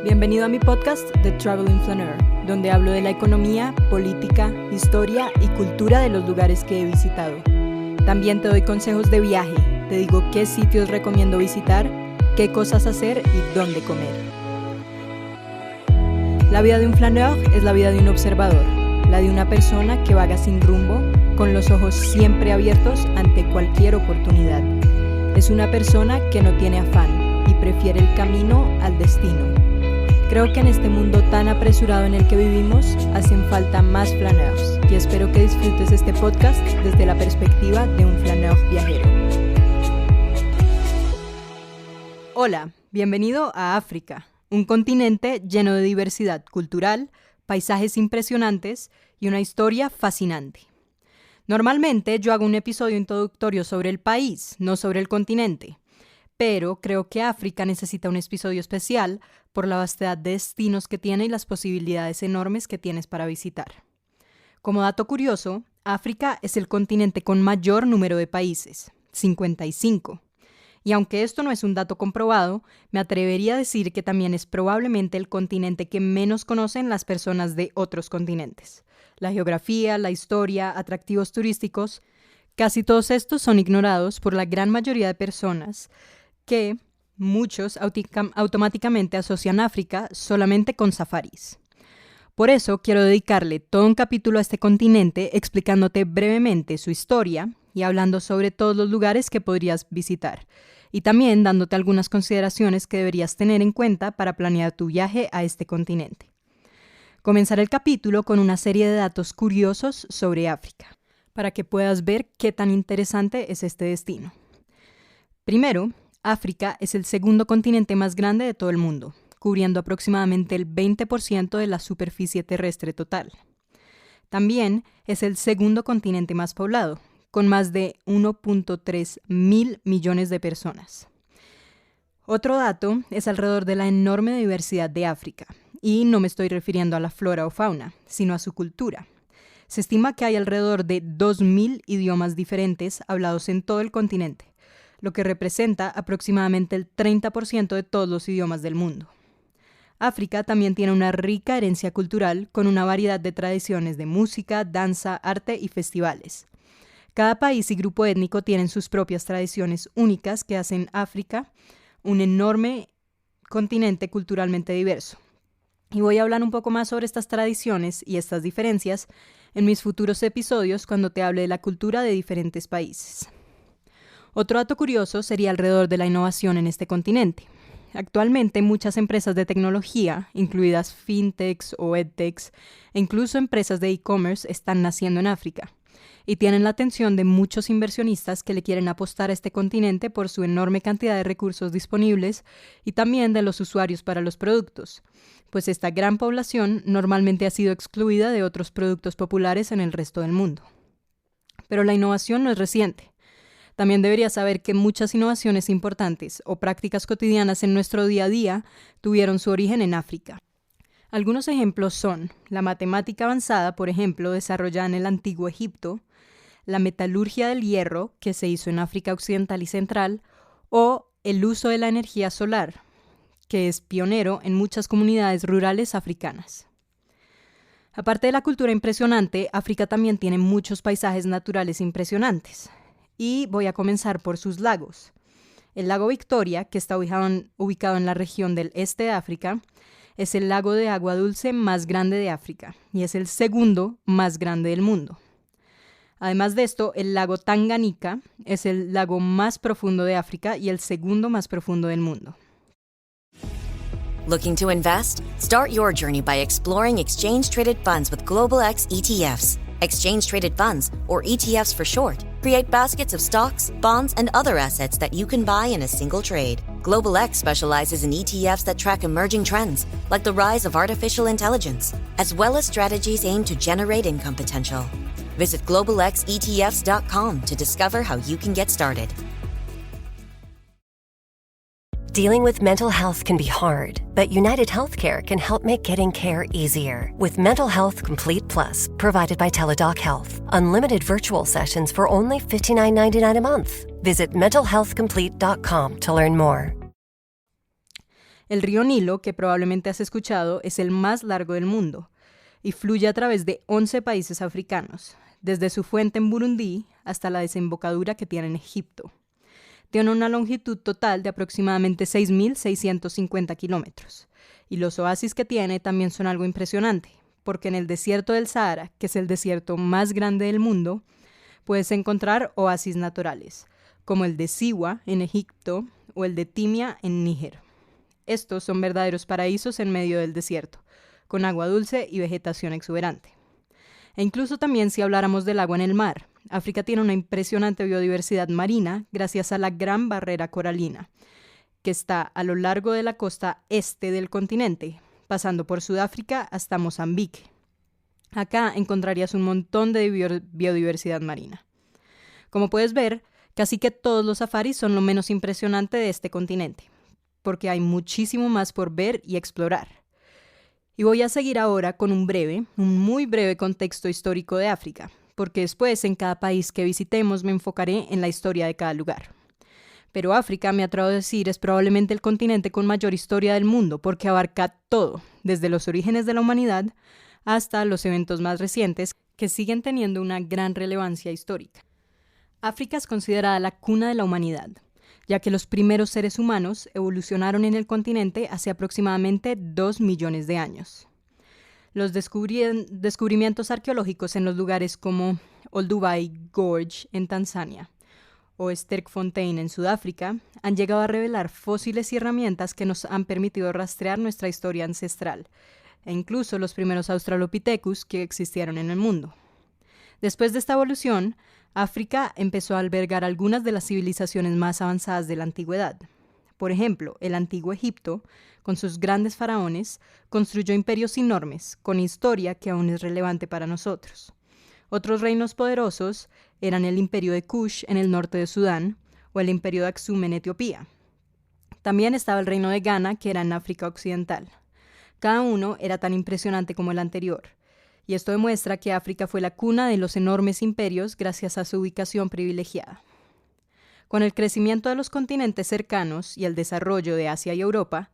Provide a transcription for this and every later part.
Bienvenido a mi podcast The Traveling Flaneur, donde hablo de la economía, política, historia y cultura de los lugares que he visitado. También te doy consejos de viaje, te digo qué sitios recomiendo visitar, qué cosas hacer y dónde comer. La vida de un flaneur es la vida de un observador, la de una persona que vaga sin rumbo, con los ojos siempre abiertos ante cualquier oportunidad. Es una persona que no tiene afán y prefiere el camino al destino. Creo que en este mundo tan apresurado en el que vivimos, hacen falta más flaneurs y espero que disfrutes este podcast desde la perspectiva de un flaneur viajero. Hola, bienvenido a África, un continente lleno de diversidad cultural, paisajes impresionantes y una historia fascinante. Normalmente yo hago un episodio introductorio sobre el país, no sobre el continente. Pero creo que África necesita un episodio especial por la vastedad de destinos que tiene y las posibilidades enormes que tienes para visitar. Como dato curioso, África es el continente con mayor número de países, 55. Y aunque esto no es un dato comprobado, me atrevería a decir que también es probablemente el continente que menos conocen las personas de otros continentes. La geografía, la historia, atractivos turísticos, casi todos estos son ignorados por la gran mayoría de personas que muchos automáticamente asocian África solamente con safaris. Por eso quiero dedicarle todo un capítulo a este continente explicándote brevemente su historia y hablando sobre todos los lugares que podrías visitar y también dándote algunas consideraciones que deberías tener en cuenta para planear tu viaje a este continente. Comenzaré el capítulo con una serie de datos curiosos sobre África para que puedas ver qué tan interesante es este destino. Primero, África es el segundo continente más grande de todo el mundo, cubriendo aproximadamente el 20% de la superficie terrestre total. También es el segundo continente más poblado, con más de 1.3 mil millones de personas. Otro dato es alrededor de la enorme diversidad de África, y no me estoy refiriendo a la flora o fauna, sino a su cultura. Se estima que hay alrededor de 2.000 idiomas diferentes hablados en todo el continente, lo que representa aproximadamente el 30% de todos los idiomas del mundo. África también tiene una rica herencia cultural con una variedad de tradiciones de música, danza, arte y festivales. Cada país y grupo étnico tienen sus propias tradiciones únicas que hacen África un enorme continente culturalmente diverso. Y voy a hablar un poco más sobre estas tradiciones y estas diferencias en mis futuros episodios cuando te hable de la cultura de diferentes países. Otro dato curioso sería alrededor de la innovación en este continente. Actualmente muchas empresas de tecnología, incluidas fintechs o edtechs, e incluso empresas de e-commerce están naciendo en África y tienen la atención de muchos inversionistas que le quieren apostar a este continente por su enorme cantidad de recursos disponibles y también de los usuarios para los productos, pues esta gran población normalmente ha sido excluida de otros productos populares en el resto del mundo. Pero la innovación no es reciente. También deberías saber que muchas innovaciones importantes o prácticas cotidianas en nuestro día a día tuvieron su origen en África. Algunos ejemplos son la matemática avanzada, por ejemplo, desarrollada en el antiguo Egipto, la metalurgia del hierro, que se hizo en África Occidental y Central, o el uso de la energía solar, que es pionero en muchas comunidades rurales africanas. Aparte de la cultura impresionante, África también tiene muchos paisajes naturales impresionantes. Y voy a comenzar por sus lagos. El lago Victoria, que está ubicado en la región del este de África, es el lago de agua dulce más grande de África y es el segundo más grande del mundo. Además de esto, el lago Tanganika es el lago más profundo de África y el segundo más profundo del mundo. Looking to invest? Start your journey by exploring exchange-traded funds with Global X ETFs. Exchange-traded funds, or ETFs for short, create baskets of stocks, bonds, and other assets that you can buy in a single trade. Global X specializes in ETFs that track emerging trends, like the rise of artificial intelligence, as well as strategies aimed to generate income potential. Visit globalxetfs.com to discover how you can get started. Dealing with mental health can be hard, but United Healthcare can help make getting care easier. With Mental Health Complete Plus, provided by Teladoc Health. Unlimited virtual sessions for only $59.99 a month. Visit mentalhealthcomplete.com to learn more. El río Nilo, que probablemente has escuchado, es el más largo del mundo y fluye a través de 11 países africanos, desde su fuente en Burundi hasta la desembocadura que tiene en Egipto. Tiene una longitud total de aproximadamente 6.650 kilómetros, y los oasis que tiene también son algo impresionante, porque en el desierto del Sahara, que es el desierto más grande del mundo, puedes encontrar oasis naturales, como el de Siwa en Egipto o el de Timia en Níger. Estos son verdaderos paraísos en medio del desierto, con agua dulce y vegetación exuberante. E incluso también si habláramos del agua en el mar, África tiene una impresionante biodiversidad marina gracias a la Gran Barrera Coralina, que está a lo largo de la costa este del continente, pasando por Sudáfrica hasta Mozambique. Acá encontrarías un montón de biodiversidad marina. Como puedes ver, casi que todos los safaris son lo menos impresionante de este continente, porque hay muchísimo más por ver y explorar. Y voy a seguir ahora con un muy breve contexto histórico de África, porque después en cada país que visitemos me enfocaré en la historia de cada lugar. Pero África, me atrevo a decir, es probablemente el continente con mayor historia del mundo, porque abarca todo, desde los orígenes de la humanidad hasta los eventos más recientes que siguen teniendo una gran relevancia histórica. África es considerada la cuna de la humanidad, ya que los primeros seres humanos evolucionaron en el continente hace aproximadamente 2 millones de años. Los descubrimientos arqueológicos en los lugares como Olduvai Gorge en Tanzania o Sterkfontein en Sudáfrica han llegado a revelar fósiles y herramientas que nos han permitido rastrear nuestra historia ancestral, e incluso los primeros Australopithecus que existieron en el mundo. Después de esta evolución, África empezó a albergar algunas de las civilizaciones más avanzadas de la antigüedad. Por ejemplo, el antiguo Egipto, con sus grandes faraones, construyó imperios enormes, con historia que aún es relevante para nosotros. Otros reinos poderosos eran el imperio de Kush en el norte de Sudán o el imperio de Aksum en Etiopía. También estaba el reino de Ghana, que era en África Occidental. Cada uno era tan impresionante como el anterior, y esto demuestra que África fue la cuna de los enormes imperios gracias a su ubicación privilegiada. Con el crecimiento de los continentes cercanos y el desarrollo de Asia y Europa,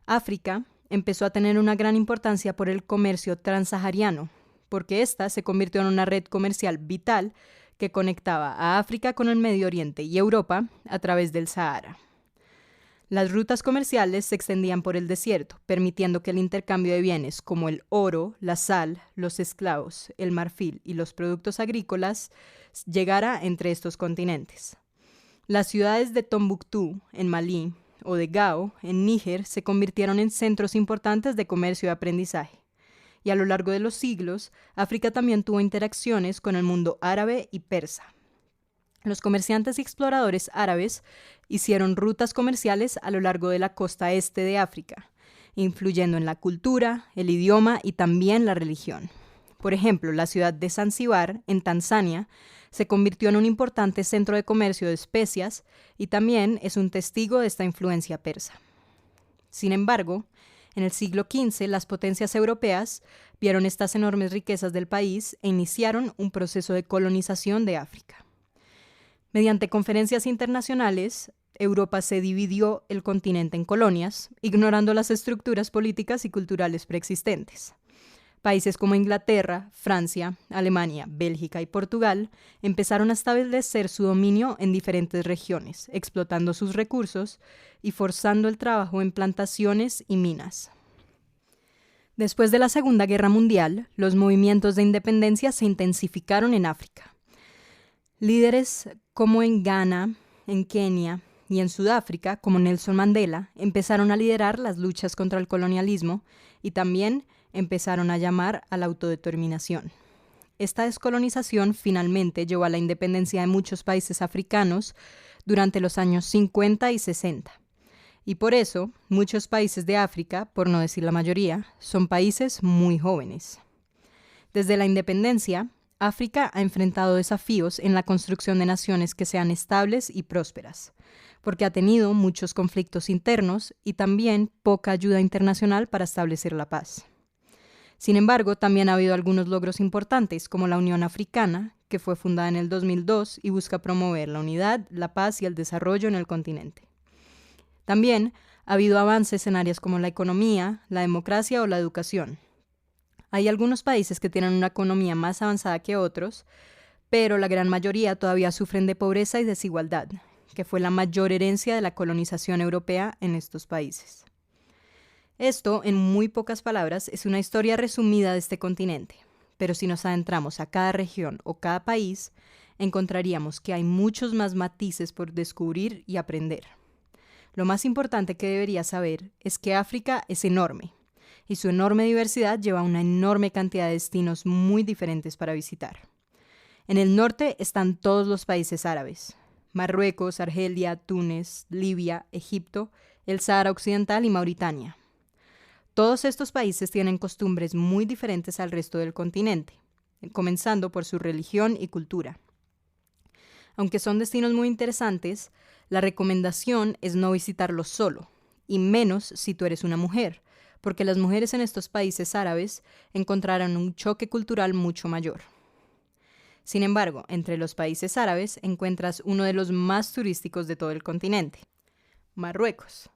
África empezó a tener una gran importancia por el comercio transsahariano, porque ésta se convirtió en una red comercial vital que conectaba a África con el Medio Oriente y Europa a través del Sahara. Las rutas comerciales se extendían por el desierto, permitiendo que el intercambio de bienes como el oro, la sal, los esclavos, el marfil y los productos agrícolas llegara entre estos continentes. Las ciudades de Tombuctú, en Malí, o de Gao, en Níger, se convirtieron en centros importantes de comercio y aprendizaje. Y a lo largo de los siglos, África también tuvo interacciones con el mundo árabe y persa. Los comerciantes y exploradores árabes hicieron rutas comerciales a lo largo de la costa este de África, influyendo en la cultura, el idioma y también la religión. Por ejemplo, la ciudad de Zanzíbar, en Tanzania, se convirtió en un importante centro de comercio de especias y también es un testigo de esta influencia persa. Sin embargo, en el siglo XV, las potencias europeas vieron estas enormes riquezas del país e iniciaron un proceso de colonización de África. Mediante conferencias internacionales, Europa se dividió el continente en colonias, ignorando las estructuras políticas y culturales preexistentes. Países como Inglaterra, Francia, Alemania, Bélgica y Portugal empezaron a establecer su dominio en diferentes regiones, explotando sus recursos y forzando el trabajo en plantaciones y minas. Después de la Segunda Guerra Mundial, los movimientos de independencia se intensificaron en África. Líderes como en Ghana, en Kenia y en Sudáfrica, como Nelson Mandela, empezaron a liderar las luchas contra el colonialismo y también empezaron a llamar a la autodeterminación. Esta descolonización finalmente llevó a la independencia de muchos países africanos durante los años 50 y 60. Y por eso, muchos países de África, por no decir la mayoría, son países muy jóvenes. Desde la independencia, África ha enfrentado desafíos en la construcción de naciones que sean estables y prósperas, porque ha tenido muchos conflictos internos y también poca ayuda internacional para establecer la paz. Sin embargo, también ha habido algunos logros importantes, como la Unión Africana, que fue fundada en el 2002 y busca promover la unidad, la paz y el desarrollo en el continente. También ha habido avances en áreas como la economía, la democracia o la educación. Hay algunos países que tienen una economía más avanzada que otros, pero la gran mayoría todavía sufren de pobreza y desigualdad, que fue la mayor herencia de la colonización europea en estos países. Esto, en muy pocas palabras, es una historia resumida de este continente, pero si nos adentramos a cada región o cada país, encontraríamos que hay muchos más matices por descubrir y aprender. Lo más importante que deberías saber es que África es enorme, y su enorme diversidad lleva a una enorme cantidad de destinos muy diferentes para visitar. En el norte están todos los países árabes: Marruecos, Argelia, Túnez, Libia, Egipto, el Sahara Occidental y Mauritania. Todos estos países tienen costumbres muy diferentes al resto del continente, comenzando por su religión y cultura. Aunque son destinos muy interesantes, la recomendación es no visitarlos solo, y menos si tú eres una mujer, porque las mujeres en estos países árabes encontrarán un choque cultural mucho mayor. Sin embargo, entre los países árabes encuentras uno de los más turísticos de todo el continente: Marruecos.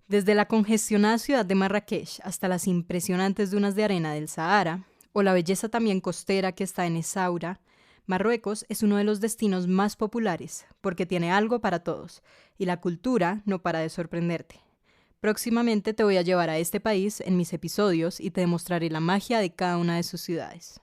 Desde la congestionada ciudad de Marrakech hasta las impresionantes dunas de arena del Sahara, o la belleza también costera que está en Essaouira, Marruecos es uno de los destinos más populares porque tiene algo para todos y la cultura no para de sorprenderte. Próximamente te voy a llevar a este país en mis episodios y te demostraré la magia de cada una de sus ciudades.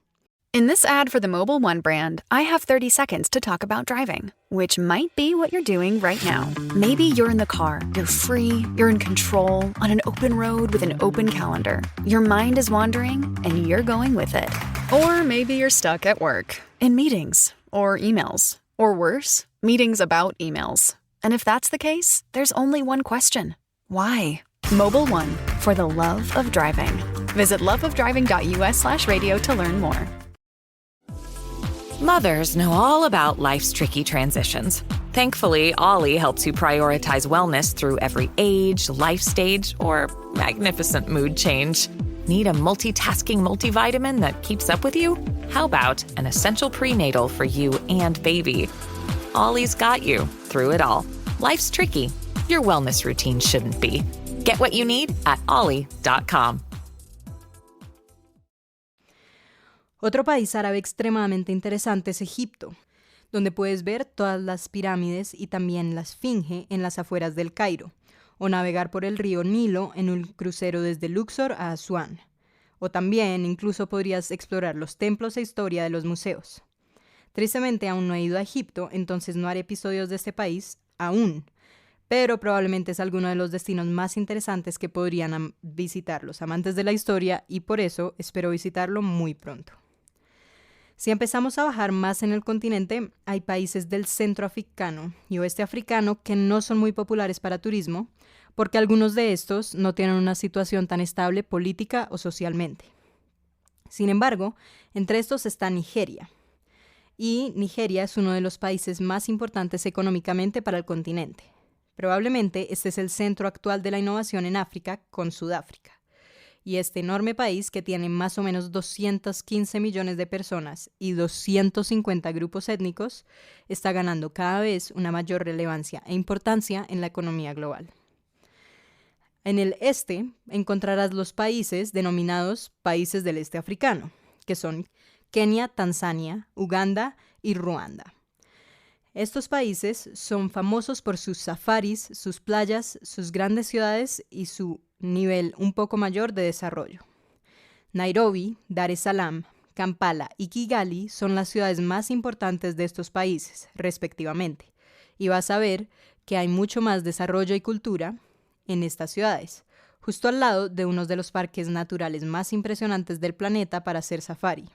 In this ad for the Mobile One brand, I have 30 seconds to talk about driving, which might be what you're doing right now. Maybe you're in the car, you're free, you're in control, on an open road with an open calendar. Your mind is wandering, and you're going with it. Or maybe you're stuck at work, in meetings, or emails. Or worse, meetings about emails. And if that's the case, there's only one question. Why? Mobile One, for the love of driving. Visit loveofdriving.us/radio to learn more. Mothers know all about life's tricky transitions. Thankfully, Ollie helps you prioritize wellness through every age, life stage, or magnificent mood change. Need a multitasking multivitamin that keeps up with you? How about an essential prenatal for you and baby? Ollie's got you through it all. Life's tricky. Your wellness routine shouldn't be. Get what you need at ollie.com. Otro país árabe extremadamente interesante es Egipto, donde puedes ver todas las pirámides y también la Esfinge en las afueras del Cairo, o navegar por el río Nilo en un crucero desde Luxor a Asuán. O también incluso podrías explorar los templos e historia de los museos. Tristemente aún no he ido a Egipto, entonces no haré episodios de este país aún, pero probablemente es alguno de los destinos más interesantes que podrían visitar los amantes de la historia y por eso espero visitarlo muy pronto. Si empezamos a bajar más en el continente, hay países del centro africano y oeste africano que no son muy populares para turismo, porque algunos de estos no tienen una situación tan estable política o socialmente. Sin embargo, entre estos está Nigeria. Y Nigeria es uno de los países más importantes económicamente para el continente. Probablemente este es el centro actual de la innovación en África con Sudáfrica. Y este enorme país, que tiene más o menos 215 millones de personas y 250 grupos étnicos, está ganando cada vez una mayor relevancia e importancia en la economía global. En el este encontrarás los países denominados países del este africano, que son Kenia, Tanzania, Uganda y Ruanda. Estos países son famosos por sus safaris, sus playas, sus grandes ciudades y su nivel un poco mayor de desarrollo. Nairobi, Dar es Salaam, Kampala y Kigali son las ciudades más importantes de estos países, respectivamente, y vas a ver que hay mucho más desarrollo y cultura en estas ciudades, justo al lado de uno de los parques naturales más impresionantes del planeta para hacer safari.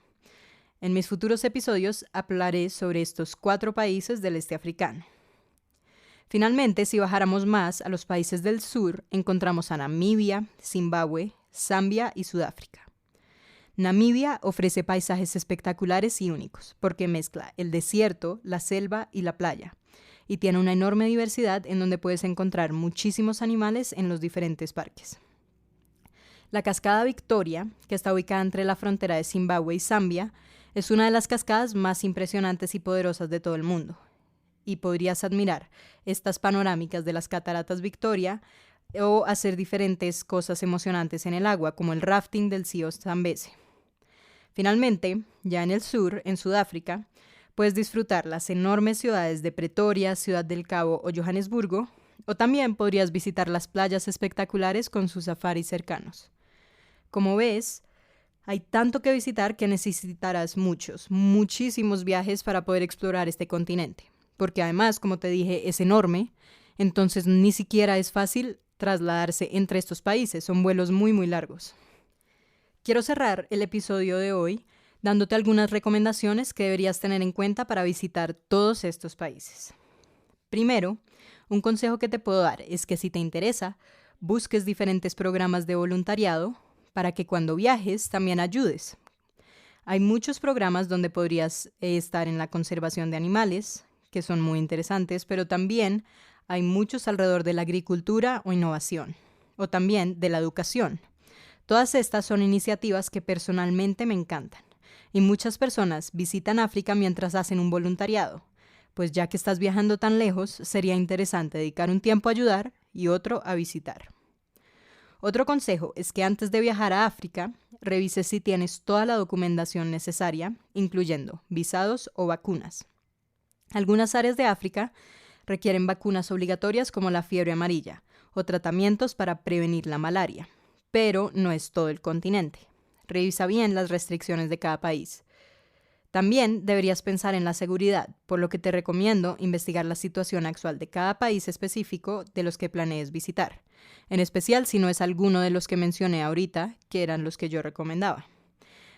En mis futuros episodios hablaré sobre estos 4 países del este africano. Finalmente, si bajáramos más a los países del sur, encontramos a Namibia, Zimbabue, Zambia y Sudáfrica. Namibia ofrece paisajes espectaculares y únicos, porque mezcla el desierto, la selva y la playa, y tiene una enorme diversidad en donde puedes encontrar muchísimos animales en los diferentes parques. La cascada Victoria, que está ubicada entre la frontera de Zimbabue y Zambia, es una de las cascadas más impresionantes y poderosas de todo el mundo. Y podrías admirar estas panorámicas de las cataratas Victoria o hacer diferentes cosas emocionantes en el agua, como el rafting del río Zambeze. Finalmente, ya en el sur, en Sudáfrica, puedes disfrutar las enormes ciudades de Pretoria, Ciudad del Cabo o Johannesburgo, o también podrías visitar las playas espectaculares con sus safaris cercanos. Como ves, hay tanto que visitar que necesitarás muchísimos viajes para poder explorar este continente, porque además, como te dije, es enorme, entonces ni siquiera es fácil trasladarse entre estos países, son vuelos muy largos. Quiero cerrar el episodio de hoy dándote algunas recomendaciones que deberías tener en cuenta para visitar todos estos países. Primero, un consejo que te puedo dar es que si te interesa, busques diferentes programas de voluntariado para que cuando viajes también ayudes. Hay muchos programas donde podrías estar en la conservación de animales, que son muy interesantes, pero también hay muchos alrededor de la agricultura o innovación, o también de la educación. Todas estas son iniciativas que personalmente me encantan, y muchas personas visitan África mientras hacen un voluntariado, pues ya que estás viajando tan lejos, sería interesante dedicar un tiempo a ayudar y otro a visitar. Otro consejo es que antes de viajar a África, revises si tienes toda la documentación necesaria, incluyendo visados o vacunas. Algunas áreas de África requieren vacunas obligatorias como la fiebre amarilla o tratamientos para prevenir la malaria, pero no es todo el continente. Revisa bien las restricciones de cada país. También deberías pensar en la seguridad, por lo que te recomiendo investigar la situación actual de cada país específico de los que planees visitar, en especial si no es alguno de los que mencioné ahorita, que eran los que yo recomendaba.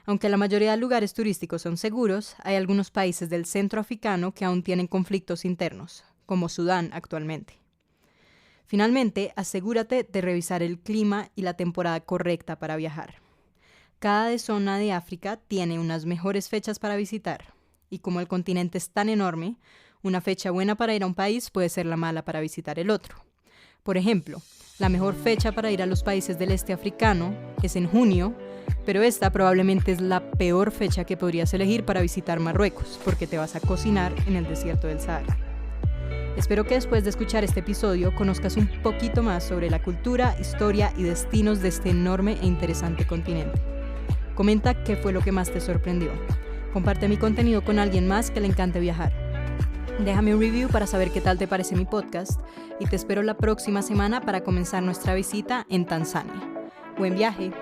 Aunque la mayoría de lugares turísticos son seguros, hay algunos países del centro africano que aún tienen conflictos internos, como Sudán actualmente. Finalmente, asegúrate de revisar el clima y la temporada correcta para viajar. Cada zona de África tiene unas mejores fechas para visitar, y como el continente es tan enorme, una fecha buena para ir a un país puede ser la mala para visitar el otro. Por ejemplo, la mejor fecha para ir a los países del este africano es en junio, pero esta probablemente es la peor fecha que podrías elegir para visitar Marruecos, porque te vas a cocinar en el desierto del Sahara. Espero que después de escuchar este episodio conozcas un poquito más sobre la cultura, historia y destinos de este enorme e interesante continente. Comenta qué fue lo que más te sorprendió. Comparte mi contenido con alguien más que le encante viajar. Déjame un review para saber qué tal te parece mi podcast y te espero la próxima semana para comenzar nuestra visita en Tanzania. ¡Buen viaje!